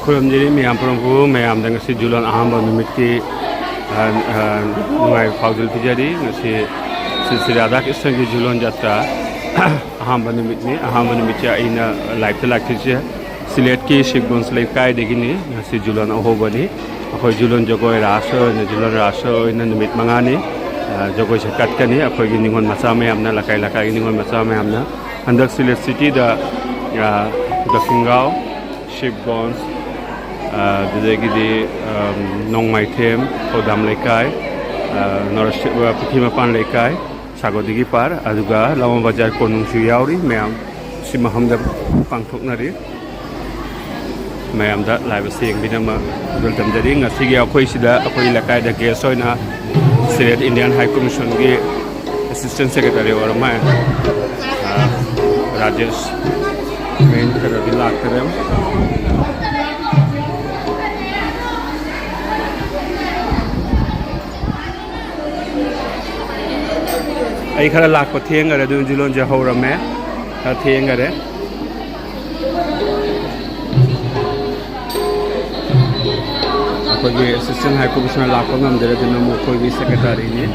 खुरमजरी ma'am पुरमबू ma'am दंगसी जुलन अहम निमित की नुआई फाउजल पिजरी ngasi Sri Radha Krishna की जुलन जात्रा अहम निमित अना लाइफ लाखिसे सिलेट की शिवगंज लेकाय देगिनी ngasi जुलन अहोबनी अखोय जुलन जगोय रासो जुलन रासो निमित मंगानी जगोय से कटकनी अखोय की निंगन मचा मैमना लकाय लकाय निंगन मचा मैमना हंदक सिलेट सिटी दा दक्षिणगांव शिवगंज दुदगी नौमाइथेम खौदाम लेकाय पुथिमापान लेकाय सागोदिगी पार अदुगा लामा बाजार कोनुंगसु यावरी मैम सिमहमदा पांथोकनारि मैम दा लाइव सेंबिनमा वेलकमजरी ngasiगी अखोय सिदा अखोय लकाय दा गेस्ट होइना स्टेट इंडियन हाई कमीशन की असिस्टेंट सेक्रेटरी ओरमाय राजेश मेन करबी लाकरम आई खरा लाख थेंगरे दु जुलन जे हौरमे थेंगरे अखोगी असिस्टेंट हाई कमिश्नर लाख नमदरे दिन मुखोगी सेक्रेटरी ने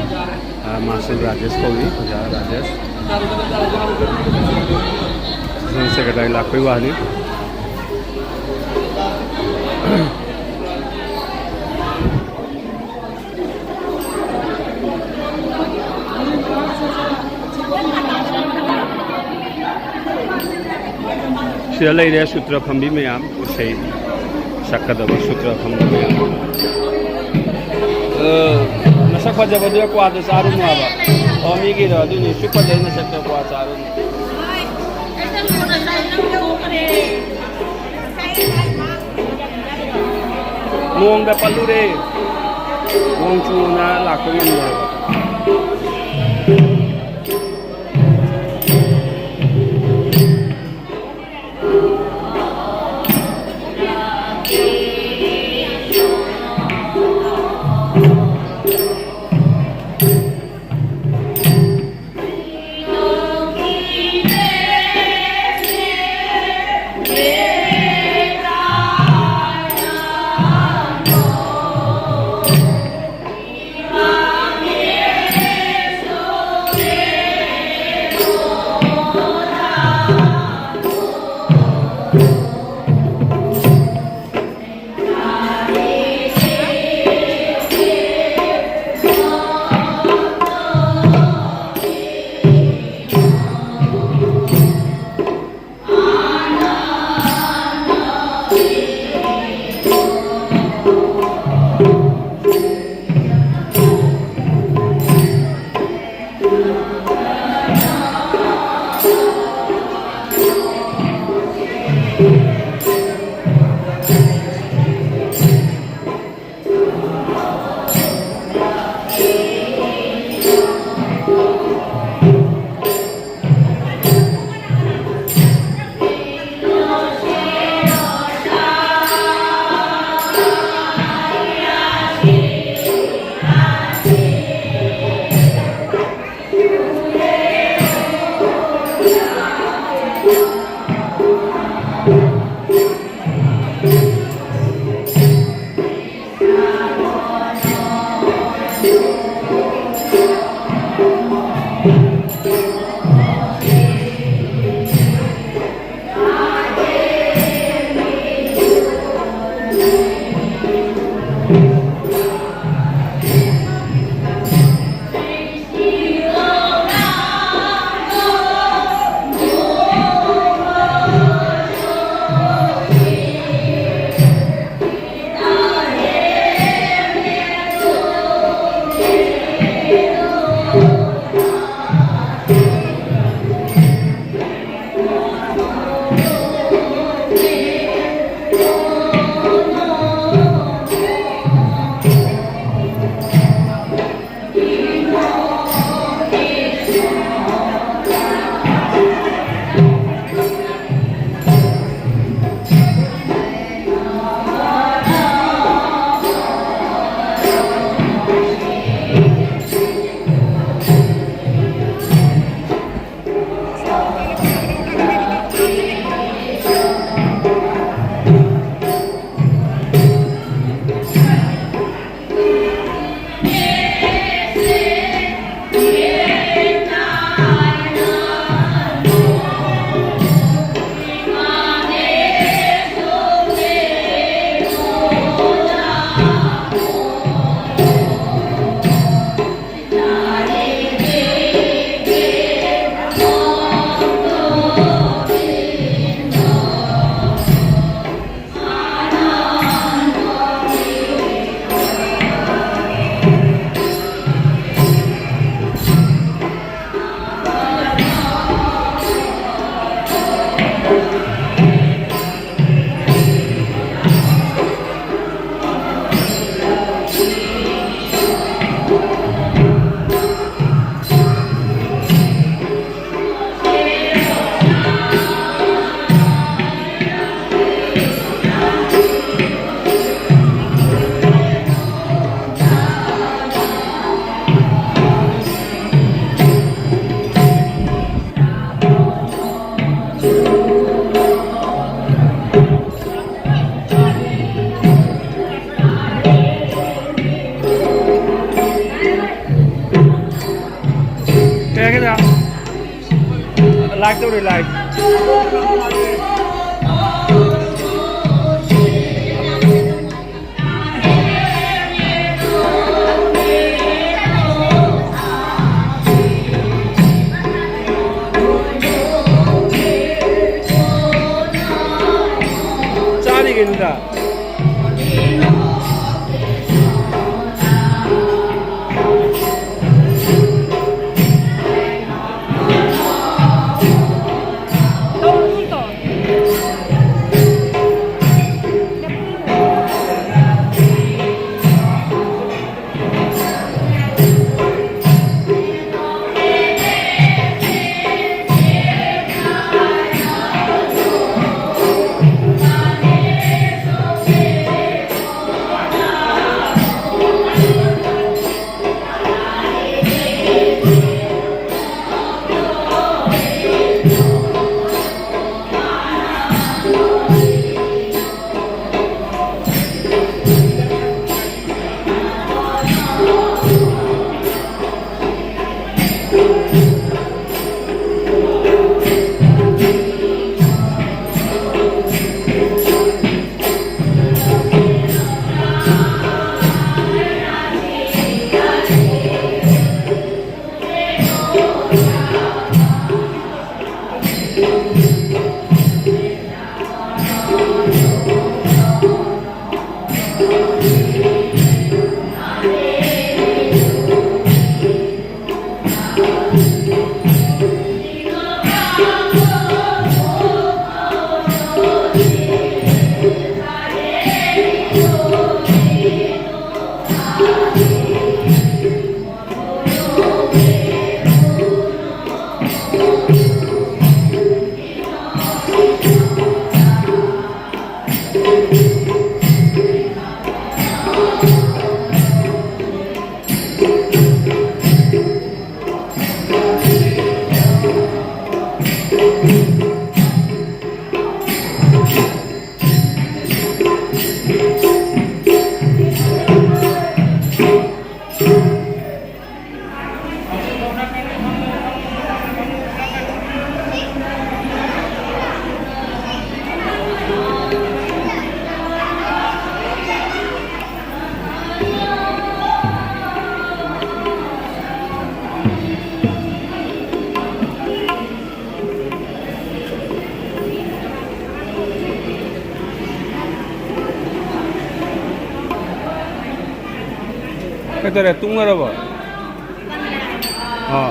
मार्शल राजेश कौरी राजेश असिस्टेंट सेक्रेटरी लाख वाहनी सिदा लेरे सूत्र फंबी मैम इसे सकदब सूत्र फंबी मैम नसक फजबदु क्वाद चारू नुआबा ओ मीगी रो दुनी सुपदे नसक क्वा चारू नोंग दा पल्लुरे नोंग चूना लाको यम लाईक तेवढी लाईक. चाली गेली काय तू बरोबर हां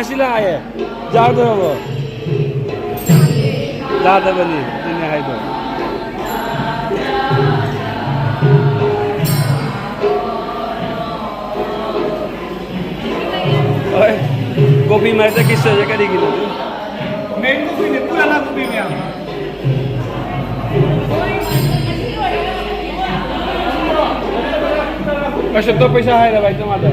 Masila ya, jauh tu apa? Dah dah beli, ini hai tu. Oi, kopi macam kisah je kali gitu. Main kopi ni, pura lah kopi ni. Macam tu पैसा है ना भाई तुम्हारा?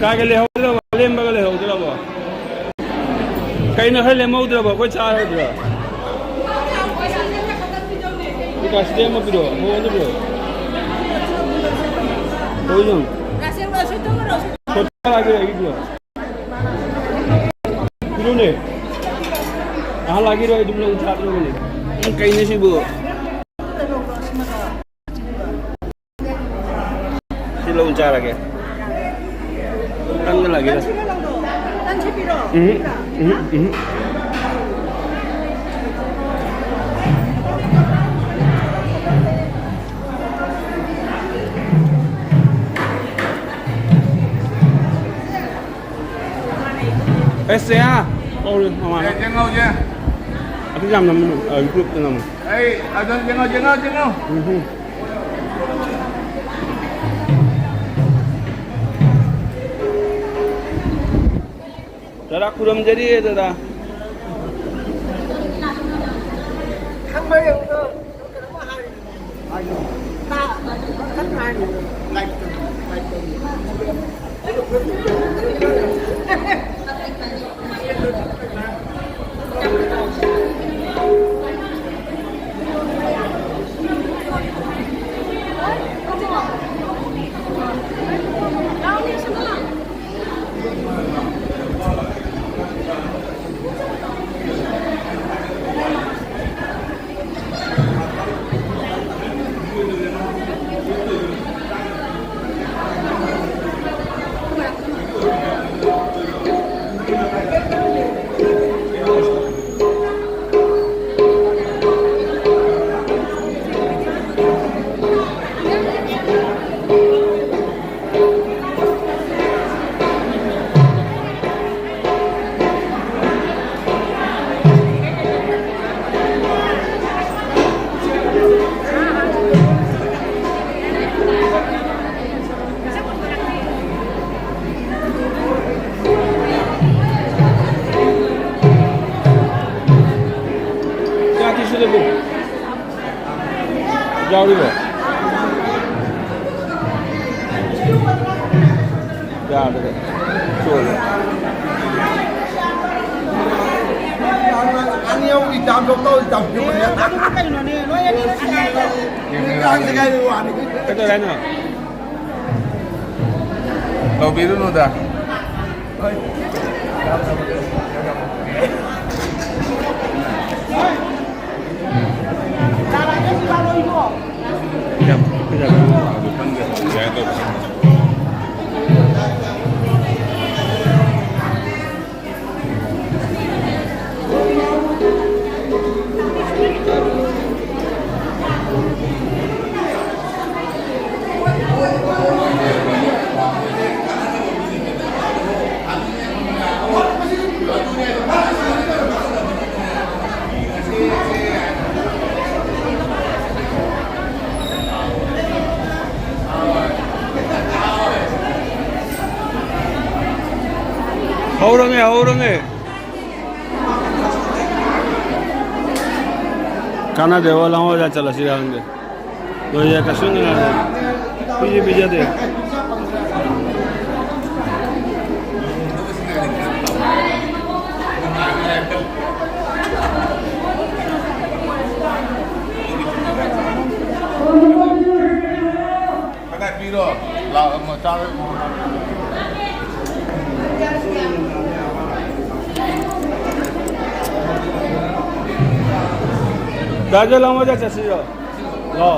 काय गेले हो लेम बघले हो तुला बा काही न खाल्ले मग उतरा बा कोई चार उतरा कसले मग पिरो हो पिरो हो जाऊन छोटा लागे इकडे पिरो ने हा लागी रही तुमने उठा लो बोले काही नशी बो तिला उंचा लागे tanggal lagi lah. SCA. Oh, mana? Jengau je. Aku jam 6 minit. Grup 6. Ada jengau. Dada kurang jadi ya dada. Jauh dulu. Jauh dulu. Coba. Ani yang di dalam doktor di dalam juga. Aku bukan ini. Lo yang ini sekali. Ini kan sekali wani. Kita lainnya. Kau biru nuda. Haurange. Kana dewa lama aja cala sih orang deh. तो ये कशुन बीजे दे दाजो लाओ मजा चसी जो लो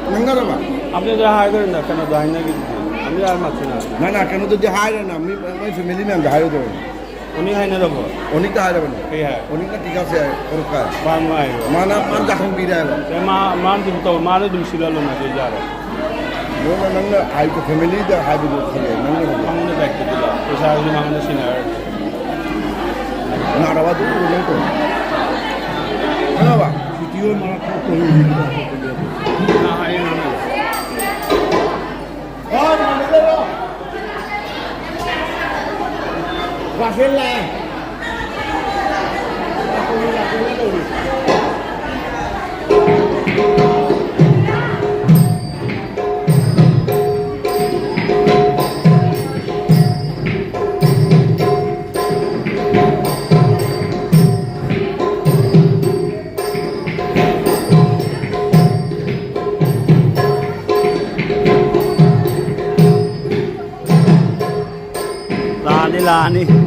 नंगा रबा आपने जो high करें ना करना दाहिने की আমি আর মাছ না না কেন যদি হাই না আমি ফ্যামিলি মেম হাই দেবো উনি হাই না দেবো অনেকটা হাই দেবেন এই হ্যাঁ অনেকটা ঠিক আছে সরকার মান মাই মানা মান জাখন বিরায় মান দিম তো মারে দিম সিলালো না যে যারে মোনা নঙ্গা হাই তো ফ্যামিলি দা হাই বিদু খালে নঙ্গা মামুনে দায়িত্ব দিলা পয়সা হইলে মামুনে সিনার না রাবা দু নঙ্গা তো না বা ভিডিও মারা তো না হাই না না Rafael lah. Lani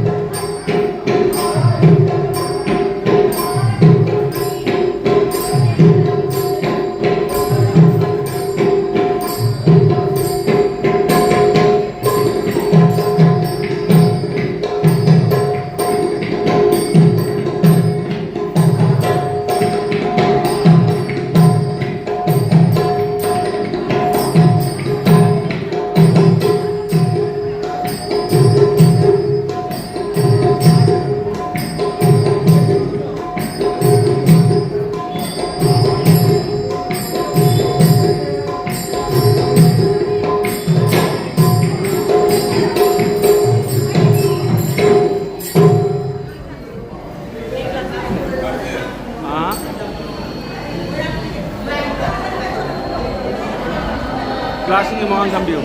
Kelas ini mohon sambil.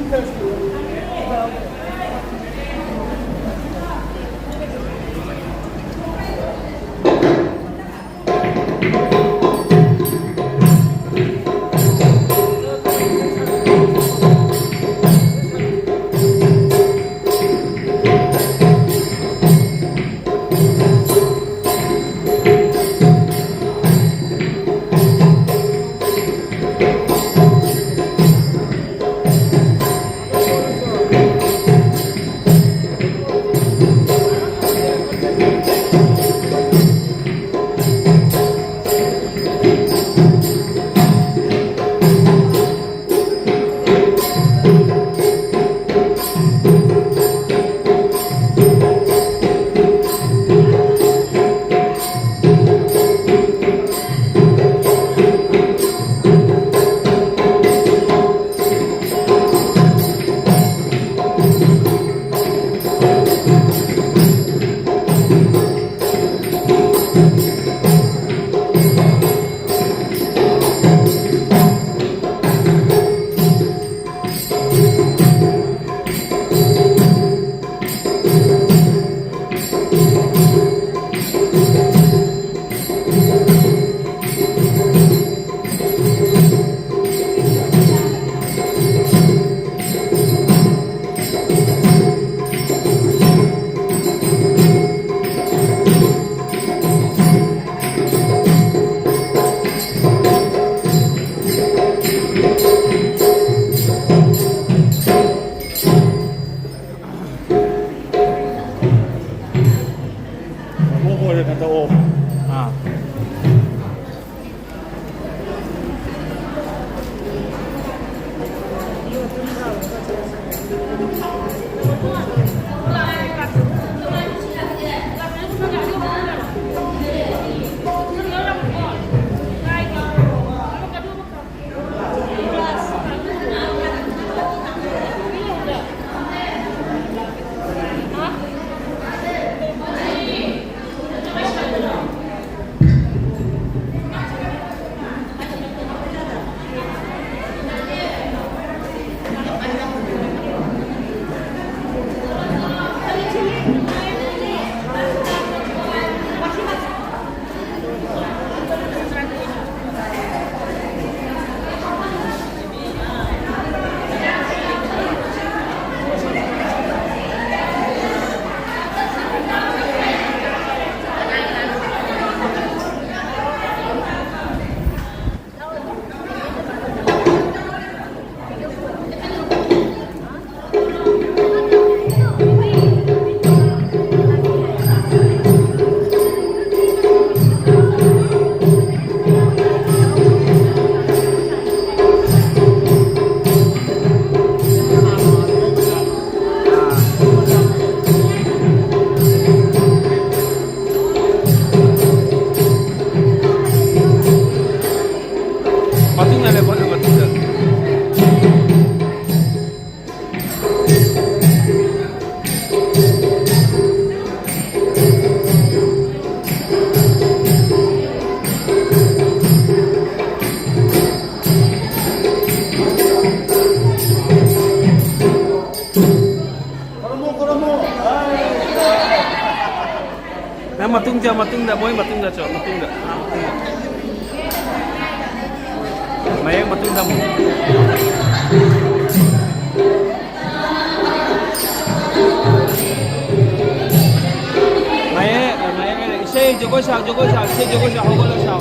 โอ้โหเลยกันตะโออ่า matunda boy matunda cok matunda mayang matunda mo mayang ise jogo sa ise jogo sa hogolo sa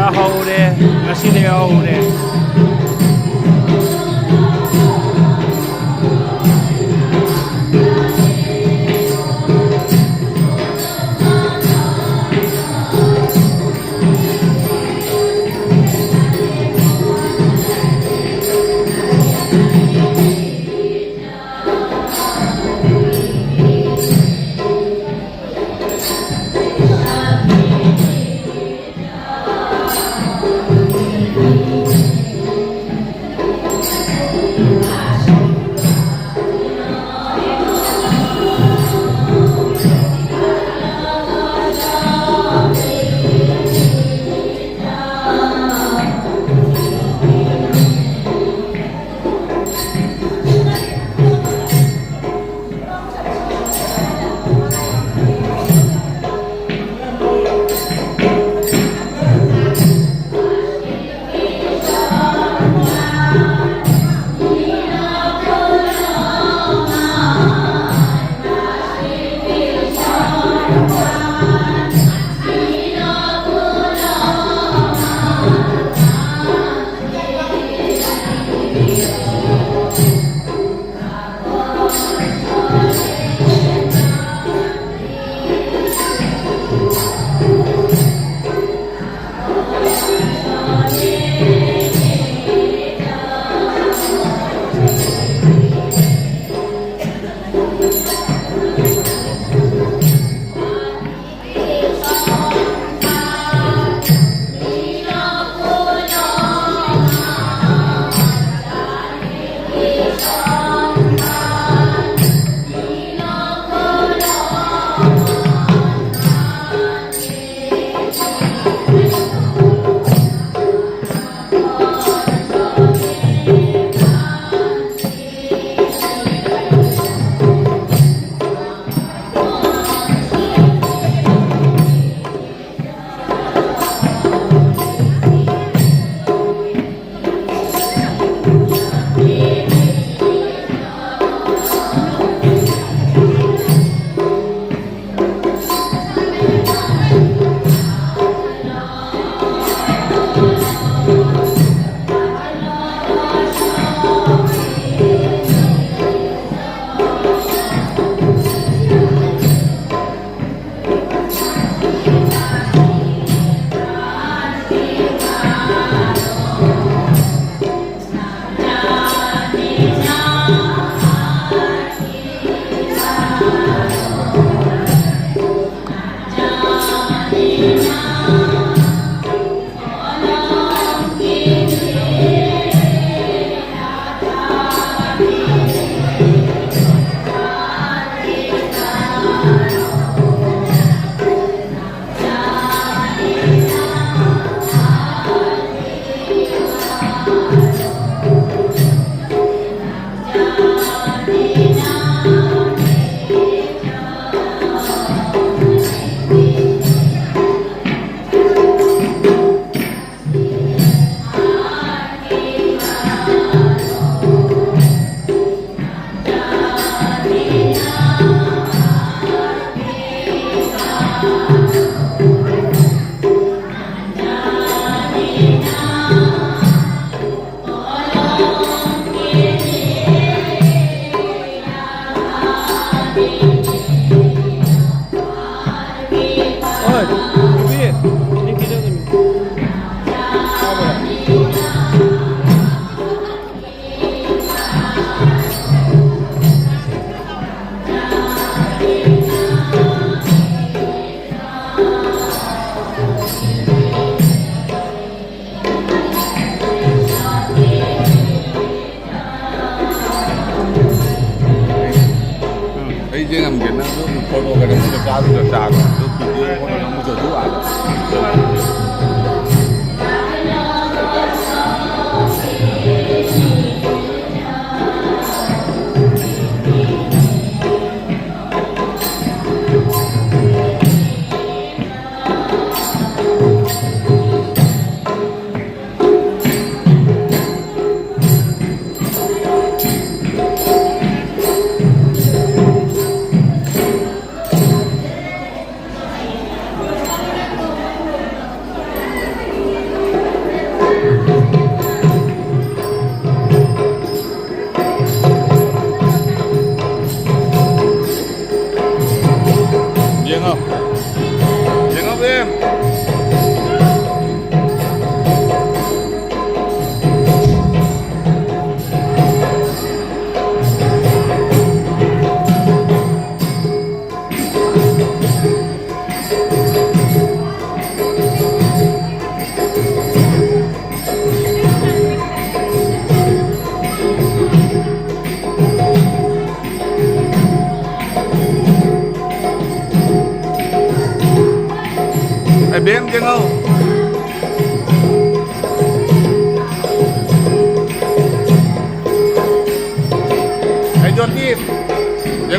ꯌꯥꯍꯧꯔꯦ ꯉꯁꯤꯅ ꯌꯥꯍꯧꯔꯦ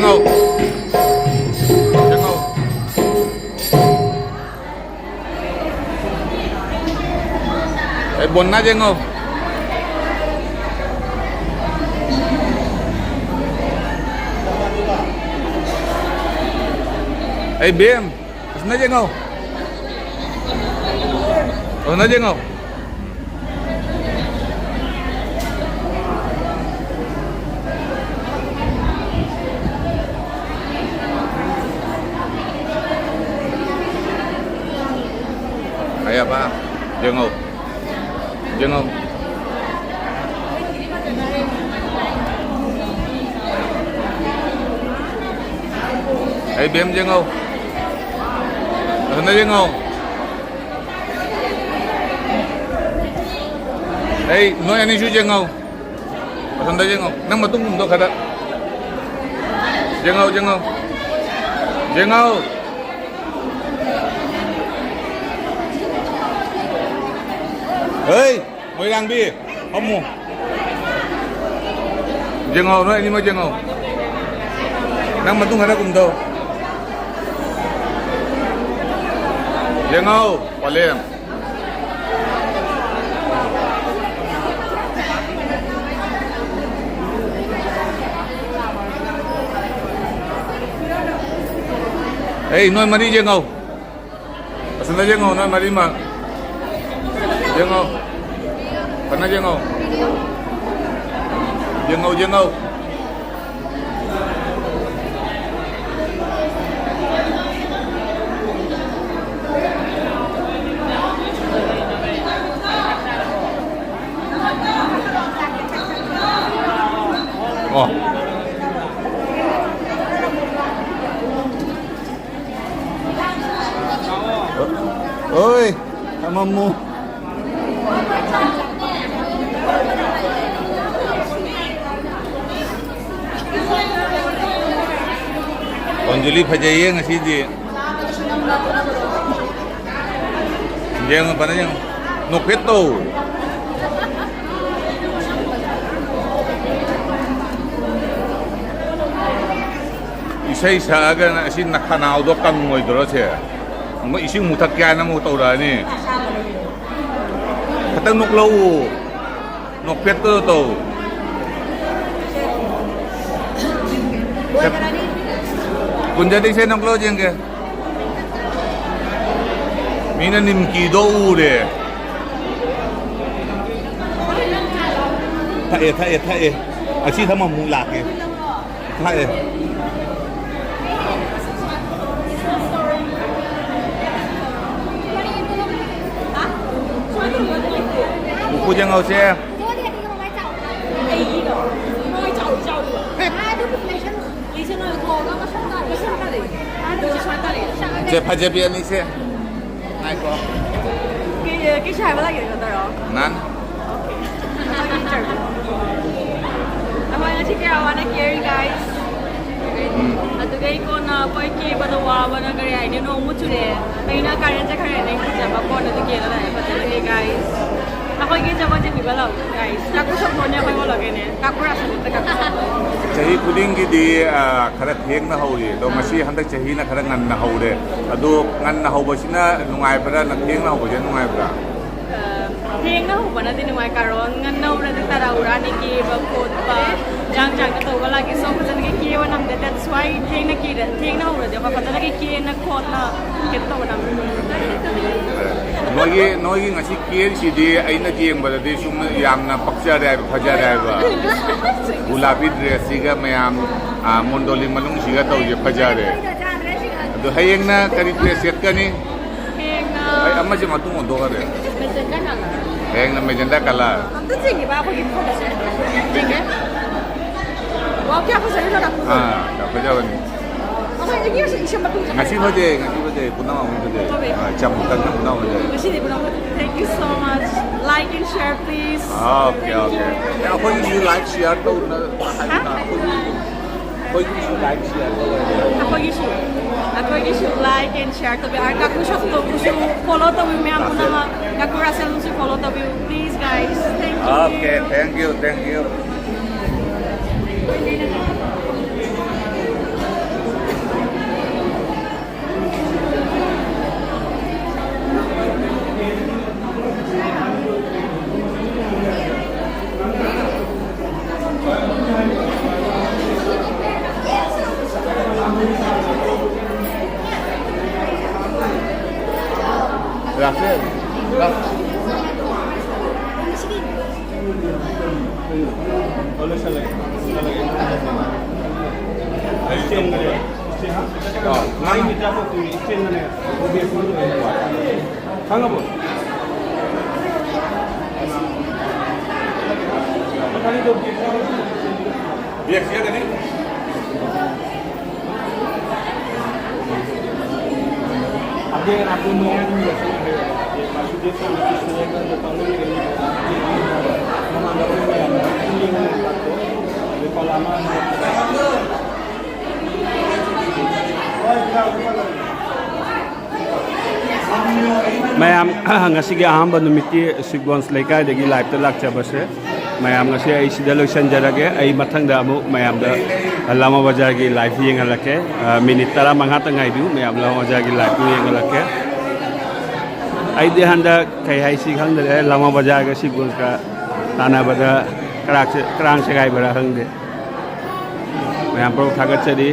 Jengol. Jengol. Bon na jengol. Bim, sana jengol. Sana jengol. Kaya pa, jengol. Jengol. Bim jengol. Sana jengol. Nói anh chú jengol. Sana jengol. Nang matung untuk kada. Jengol, jengol. Jengol. Mới đang đi, không mua. Jengol nói anh mới jengol. Nang matung kada cùng đâu. Jengol, paling. Nói mà đi jengol. Sana jengol, nói mà đi mà. Jengol. Pernah jengol? Jengol, jengol. Oh. Oi, amamu. Anjali fajaye ngasi di. Jangan apa namanya? Nopeto. Isai saga na asin nakanaw do kang ngoy doro siya. Ang ising mutak kaya na mo taura ni. Katang nuklaw. Nopeto to. Kung jadi saya nak closing ke? Mina nimki do ure. Thae. Asyik sama mulak ke. Thae. Buku jangan kau share.这拍这边那些，哪个？cái chai bao nhiêu rồi đó? Nan. Ako na si Kaya na Kerry guys. At gay ko na boy ki badawa na kaya ini no mo chule. Ay na kaya sa kaya na kita ba ko na kaya na patay guys. Ako yung jama dyan di balaw guys. Kakusap mo niya kayo lagi ne. Kakura sa kita kakusap. Chahi kuding di karat heng na hauri. Do masih handak chahi na karat ngan na hauri. Ado ngan na hauri sina nungai para na heng na hauri nungai para. Heng na hauri na din nungai karon ngan na hauri na taraura ni ki ba kot pa jang na to wala ki so pa na ki wa nam that's why heng na hauri di ba pa na ki na kot na kito nam. Noi ngasi kian si di aina jeng ba di sum yam na paksa dai phaja dai ba. Gulabi dress siga mayam mondoli malung siga tau je phaja dai. Do hayeng na kari dress set ka ni. Heng na Ay amma je matung ondo ka de. Maganda na nga. Hayeng na maganda kala. Ang sige ba ako yung photo siya? Sige. Wag kaya ako sa'yo na ako. Phaja ba ni. Okay, lagi yung siya matulog. Ngasi phaja punang mo phaja. Cham kan na punang phaja. Kasi di ba naman. Thank you so much. Like and share please. Okay. Ako yung like share to na. Ako yung like share to. Ako yung like and share to be. Ako yung follow to be. May ako naman. Ako rasal mo si follow to be. Please guys. Thank you. Okay, thank you. Biar siapa ni? Ada yang aku mengenai juga maksudnya kan istilahnya kan depan ini menganggap ini yang ini lepas lama mayam ngasi ahamba numiti Sigons Laikai degi live ta lakchabase mayam ngasi ai sida loisanjarage ai mathangda amu mayam da lama bazar gi live yengalake minute tara mangha tangai du mayam lama bazar gi live yengalake ai de handa kai hai si khangde lama bazar ga Sigons ka tana bada krang se gai bara hangde mayam pro thagat chadi